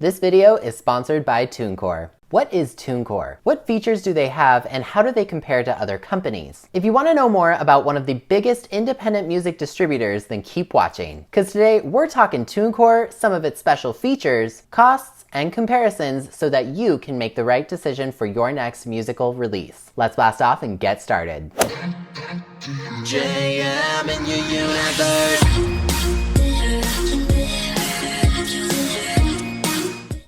This video is sponsored by TuneCore. What is TuneCore? What features do they have and how do they compare to other companies? If you want to know more about one of the biggest independent music distributors, then keep watching. Because today we're talking TuneCore, some of its special features, costs, and comparisons so that you can make the right decision for your next musical release. Let's blast off and get started. JM in your universe.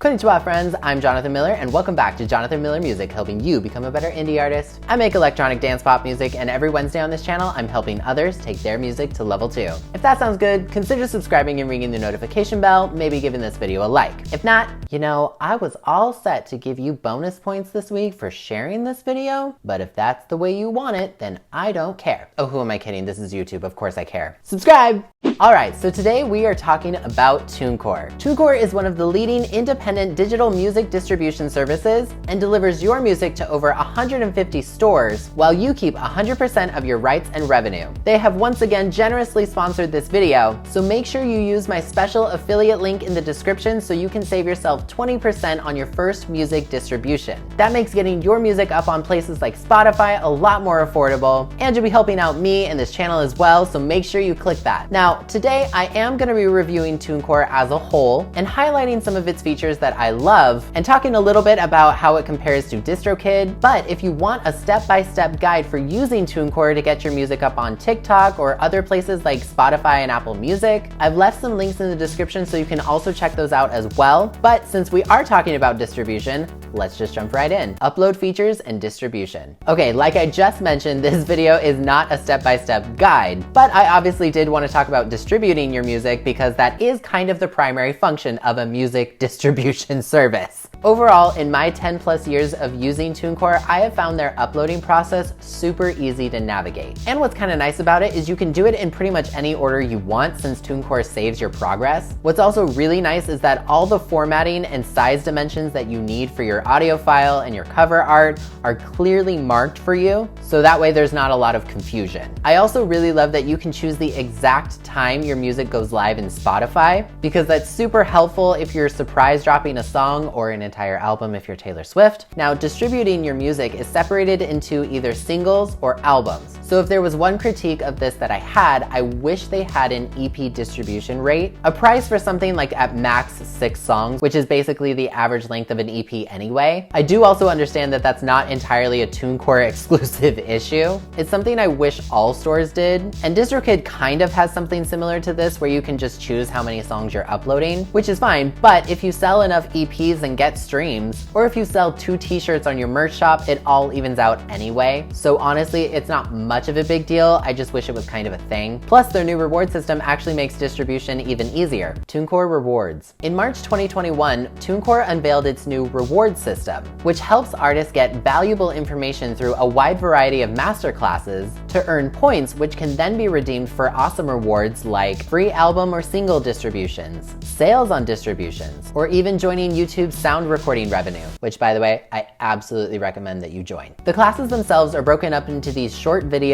Konnichiwa friends, I'm Jonathan Miller and welcome back to Jonathan Miller Music, helping you become a better indie artist. I make electronic dance pop music and every Wednesday on this channel I'm helping others take their music to level 2. If that sounds good, consider subscribing and ringing the notification bell, maybe giving this video a like. If not, you know, I was all set to give you bonus points this week for sharing this video, but if that's the way you want it, then I don't care. Oh, who am I kidding? This is YouTube, of course I care. Subscribe! Alright, so today we are talking about TuneCore. TuneCore is one of the leading independent digital music distribution services and delivers your music to over 150 stores while you keep 100% of your rights and revenue. They have once again generously sponsored this video, so make sure you use my special affiliate link in the description so you can save yourself 20% on your first music distribution. That makes getting your music up on places like Spotify a lot more affordable, and you'll be helping out me and this channel as well, so make sure you click that. Now, today I am going to be reviewing TuneCore as a whole and highlighting some of its features that I love and talking a little bit about how it compares to DistroKid. But if you want a step-by-step guide for using TuneCore to get your music up on TikTok or other places like Spotify and Apple Music, I've left some links in the description so you can also check those out as well. But since we are talking about distribution, let's just jump right in. Upload features and distribution. Okay, like I just mentioned, this video is not a step-by-step guide, but I obviously did want to talk about distributing your music because that is kind of the primary function of a music distribution service. Overall, in my 10 plus years of using TuneCore, I have found their uploading process super easy to navigate. And what's kind of nice about it is you can do it in pretty much any order you want since TuneCore saves your progress. What's also really nice is that all the formatting and size dimensions that you need for your audio file and your cover art are clearly marked for you, so that way there's not a lot of confusion. I also really love that you can choose the exact time your music goes live in Spotify, because that's super helpful if you're surprise dropping a song or an entire album if you're Taylor Swift. Now, distributing your music is separated into either singles or albums. So if there was one critique of this that I had, I wish they had an EP distribution rate, a price for something like at max 6 songs, which is basically the average length of an EP anyway. I do also understand that that's not entirely a TuneCore exclusive issue. It's something I wish all stores did, and DistroKid kind of has something similar to this where you can just choose how many songs you're uploading, which is fine, but if you sell enough EPs and get streams, or if you sell 2 t-shirts on your merch shop, it all evens out anyway. So honestly, it's not much of a big deal. I just wish it was kind of a thing. Plus, their new reward system actually makes distribution even easier. TuneCore Rewards. In March 2021, TuneCore unveiled its new reward system, which helps artists get valuable information through a wide variety of masterclasses to earn points, which can then be redeemed for awesome rewards like free album or single distributions, sales on distributions, or even joining YouTube's sound recording revenue, which by the way, I absolutely recommend that you join. The classes themselves are broken up into these short videos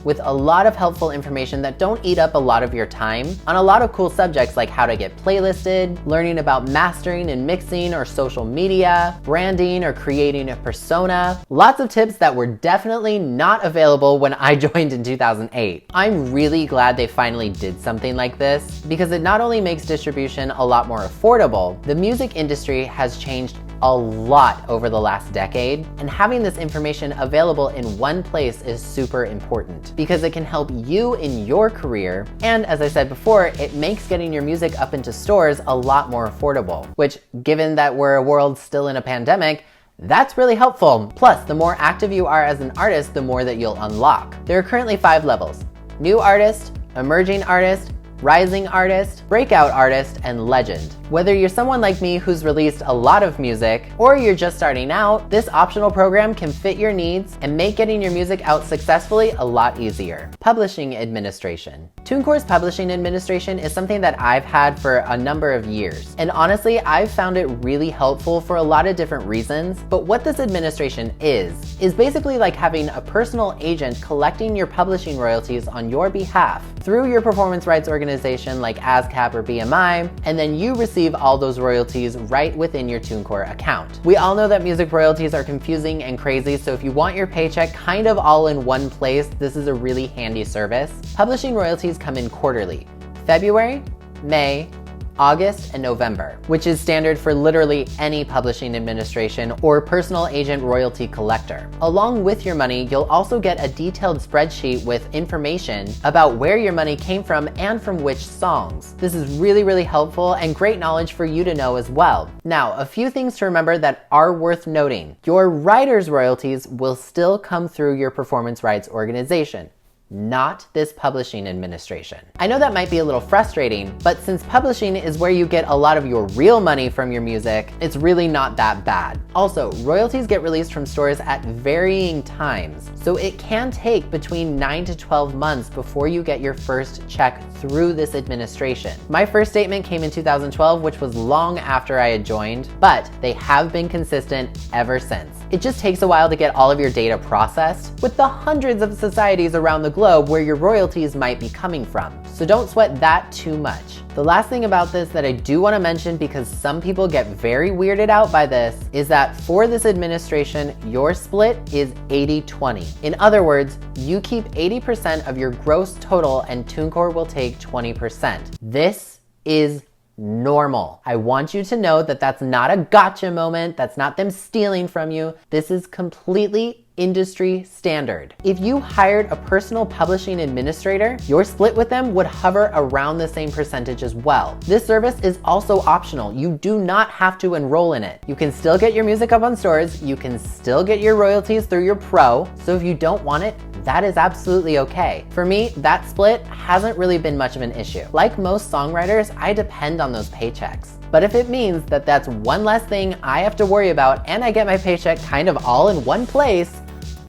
with a lot of helpful information that don't eat up a lot of your time on a lot of cool subjects like how to get playlisted, learning about mastering and mixing or social media, branding or creating a persona. Lots of tips that were definitely not available when I joined in 2008. I'm really glad they finally did something like this because it not only makes distribution a lot more affordable, the music industry has changed a lot over the last decade, and having this information available in one place is super important because it can help you in your career, and as I said before, it makes getting your music up into stores a lot more affordable, which, given that we're a world still in a pandemic, that's really helpful. Plus, the more active you are as an artist, the more that you'll unlock. There are currently 5 levels: new artist, emerging artist, rising artist, breakout artist, and legend. Whether you're someone like me who's released a lot of music, or you're just starting out, this optional program can fit your needs and make getting your music out successfully a lot easier. Publishing Administration. TuneCore's Publishing Administration is something that I've had for a number of years, and honestly, I've found it really helpful for a lot of different reasons, but what this administration is basically like having a personal agent collecting your publishing royalties on your behalf through your performance rights organization organization like ASCAP or BMI, and then you receive all those royalties right within your TuneCore account. We all know that music royalties are confusing and crazy, so if you want your paycheck kind of all in one place, this is a really handy service. Publishing royalties come in quarterly: February, May, August, and November, which is standard for literally any publishing administration or personal agent royalty collector. Along with your money, you'll also get a detailed spreadsheet with information about where your money came from and from which songs. This is really helpful and great knowledge for you to know as well. Now, a few things to remember that are worth noting. Your writer's royalties will still come through your performance rights organization, not this publishing administration. I know that might be a little frustrating, but since publishing is where you get a lot of your real money from your music, it's really not that bad. Also, royalties get released from stores at varying times, so it can take between 9 to 12 months before you get your first check through this administration. My first statement came in 2012, which was long after I had joined, but they have been consistent ever since. It just takes a while to get all of your data processed with the hundreds of societies around the globe where your royalties might be coming from. So don't sweat that too much. The last thing about this that I do want to mention, because some people get very weirded out by this, is that for this administration, your split is 80-20. In other words, you keep 80% of your gross total and TuneCore will take 20%. This is normal. I want you to know that that's not a gotcha moment. That's not them stealing from you. This is completely industry standard. If you hired a personal publishing administrator, your split with them would hover around the same percentage as well. This service is also optional. You do not have to enroll in it. You can still get your music up on stores. You can still get your royalties through your pro. So if you don't want it, that is absolutely okay. For me, that split hasn't really been much of an issue. Like most songwriters, I depend on those paychecks. But if it means that that's one less thing I have to worry about and I get my paycheck kind of all in one place,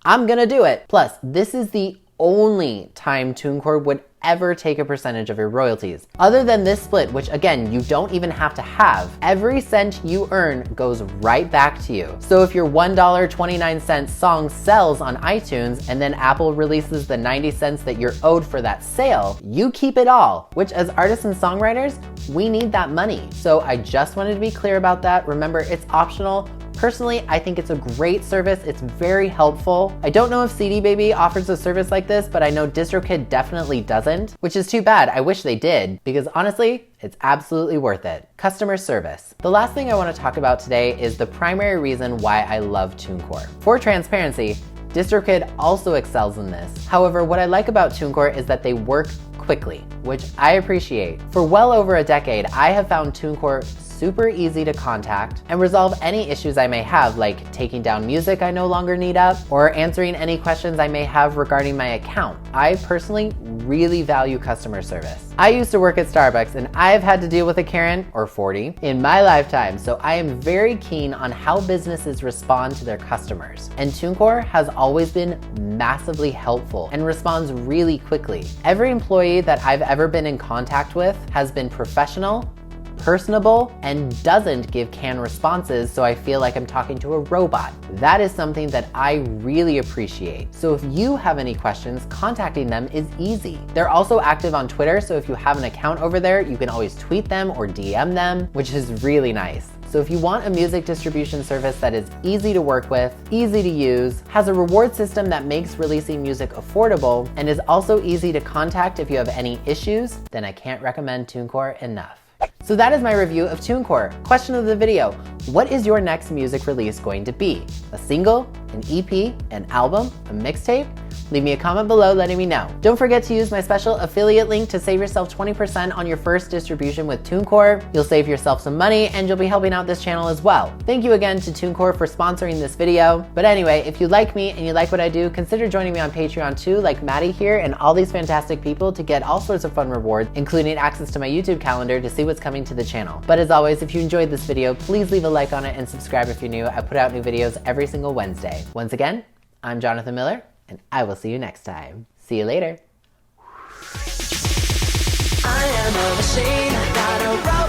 I'm gonna do it. Plus, this is the only time TuneCore would ever take a percentage of your royalties. Other than this split, which again, you don't even have to have, every cent you earn goes right back to you. So if your $1.29 song sells on iTunes and then Apple releases the 90 cents that you're owed for that sale, you keep it all, which as artists and songwriters, we need that money. So I just wanted to be clear about that. Remember, it's optional. Personally, I think it's a great service. It's very helpful. I don't know if CD Baby offers a service like this, but I know DistroKid definitely doesn't, which is too bad. I wish they did, because honestly, it's absolutely worth it. Customer service. The last thing I want to talk about today is the primary reason why I love TuneCore. For transparency, DistroKid also excels in this. However, what I like about TuneCore is that they work quickly, which I appreciate. For well over a decade, I have found TuneCore super easy to contact and resolve any issues I may have, like taking down music I no longer need up or answering any questions I may have regarding my account. I personally really value customer service. I used to work at Starbucks and I've had to deal with a Karen, or 40, in my lifetime, so I am very keen on how businesses respond to their customers. And TuneCore has always been massively helpful and responds really quickly. Every employee that I've ever been in contact with has been professional, personable, and doesn't give canned responses so I feel like I'm talking to a robot. That is something that I really appreciate. So if you have any questions, contacting them is easy. They're also active on Twitter, so if you have an account over there, you can always tweet them or DM them, which is really nice. So if you want a music distribution service that is easy to work with, easy to use, has a reward system that makes releasing music affordable, and is also easy to contact if you have any issues, then I can't recommend TuneCore enough. So that is my review of TuneCore. Question of the video: what is your next music release going to be? A single, an EP, an album, a mixtape? Leave me a comment below letting me know. Don't forget to use my special affiliate link to save yourself 20% on your first distribution with TuneCore. You'll save yourself some money and you'll be helping out this channel as well. Thank you again to TuneCore for sponsoring this video. But anyway, if you like me and you like what I do, consider joining me on Patreon too, like Maddie here and all these fantastic people, to get all sorts of fun rewards, including access to my YouTube calendar to see what's coming to the channel. But as always, if you enjoyed this video, please leave a like on it and subscribe if you're new. I put out new videos every single Wednesday. Once again, I'm Jonathan Miller, and I will see you next time. See you later. I am a machine, not a robot.